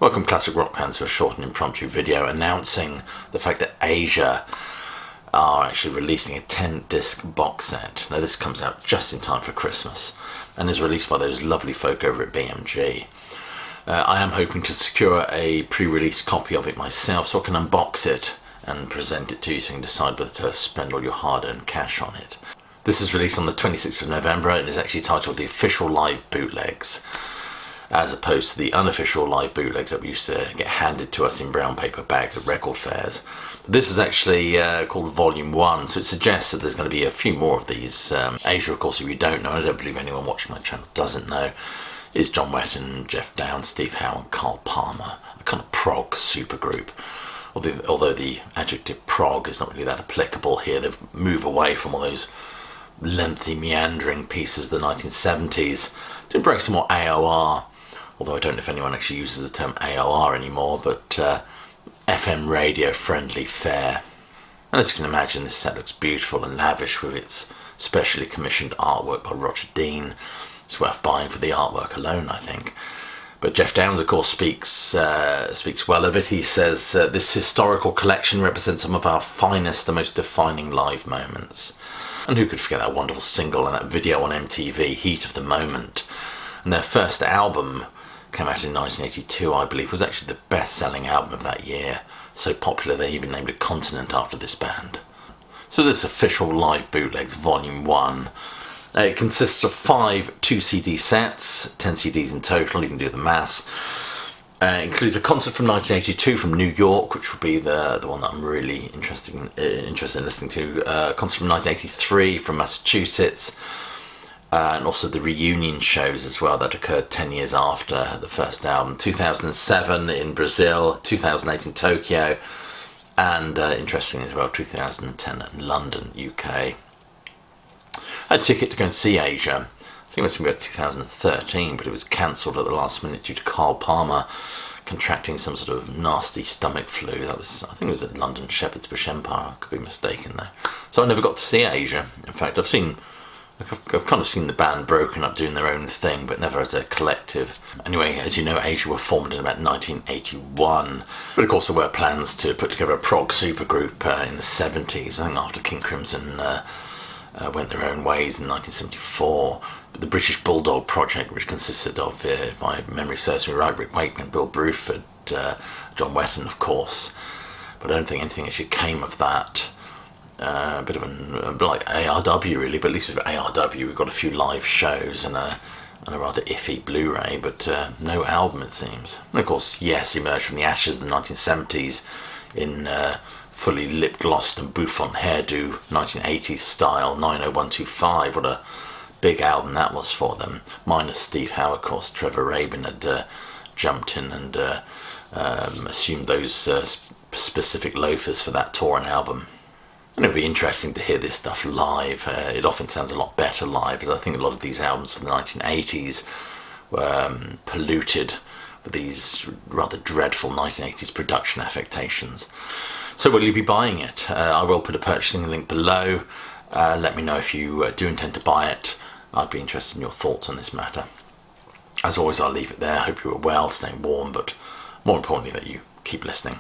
Welcome classic rock fans to a short and impromptu video announcing the fact that Asia are actually releasing a 10-disc box set. Now this comes out just in time for Christmas and is released by those lovely folk over at BMG. I am hoping to secure a pre-release copy of it myself so I can unbox it and present it to you so you can decide whether to spend all your hard-earned cash on it. This is released on the 26th of November and is actually titled The Official Live Bootlegs, as opposed to the unofficial live bootlegs that we used to get handed to us in brown paper bags at record fairs. This is actually called Volume 1, so it suggests that there's going to be a few more of these. Asia, of course, if you don't know, I don't believe anyone watching my channel doesn't know, is John Wetton, Jeff Downes, Steve Howe and Carl Palmer, a kind of prog supergroup. Although the adjective prog is not really that applicable here, they've moved away from all those lengthy meandering pieces of the 1970s to embrace some more AOR. Although I don't know if anyone actually uses the term AOR anymore, but FM radio friendly fare. And as you can imagine, this set looks beautiful and lavish with its specially commissioned artwork by Roger Dean. It's worth buying for the artwork alone, I think. But Jeff Downes, of course, speaks well of it. He says, this historical collection represents some of our finest and most defining live moments. And who could forget that wonderful single and that video on MTV, Heat of the Moment. And their first album came out in 1982, I believe, was actually the best-selling album of that year. So popular they even named a continent after this band. So this official live bootlegs, Volume 1. It consists of 5 2-CD sets, 10 CDs in total, you can do the maths. It includes a concert from 1982 from New York, which would be the one that I'm really interested in listening to. A concert from 1983 from Massachusetts. And also the reunion shows as well that occurred 10 years after the first album. 2007 in Brazil, 2008 in Tokyo, and interestingly as well, 2010 in London, UK. I had a ticket to go and see Asia. I think it was going to be 2013, but it was cancelled at the last minute due to Carl Palmer contracting some sort of nasty stomach flu. That was, I think it was at London Shepherd's Bush Empire, I could be mistaken though. So I never got to see Asia. In fact, I've kind of seen the band broken up doing their own thing, but never as a collective. Anyway, as you know, Asia were formed in about 1981. But of course there were plans to put together a prog supergroup in the 70s, I think after King Crimson went their own ways in 1974. But the British Bulldog project, which consisted of, if my memory serves me right, Rick Wakeman, Bill Bruford, John Wetton, of course. But I don't think anything actually came of that. A bit of like ARW really, but at least with ARW we've got a few live shows and a rather iffy Blu-ray, but no album it seems. And of course, Yes emerged from the ashes of the 1970s in fully lip-glossed and bouffant hairdo 1980s style 90125. What a big album that was for them. Minus Steve Howe, of course. Trevor Rabin had jumped in and assumed those specific loafers for that tour and album. And it'll be interesting to hear this stuff live. It often sounds a lot better live, as I think a lot of these albums from the 1980s were polluted with these rather dreadful 1980s production affectations. So will you be buying it? I will put a purchasing link below. Let me know if you do intend to buy it. I'd be interested in your thoughts on this matter. As always, I'll leave it there. I hope you are well, staying warm, but more importantly that you keep listening.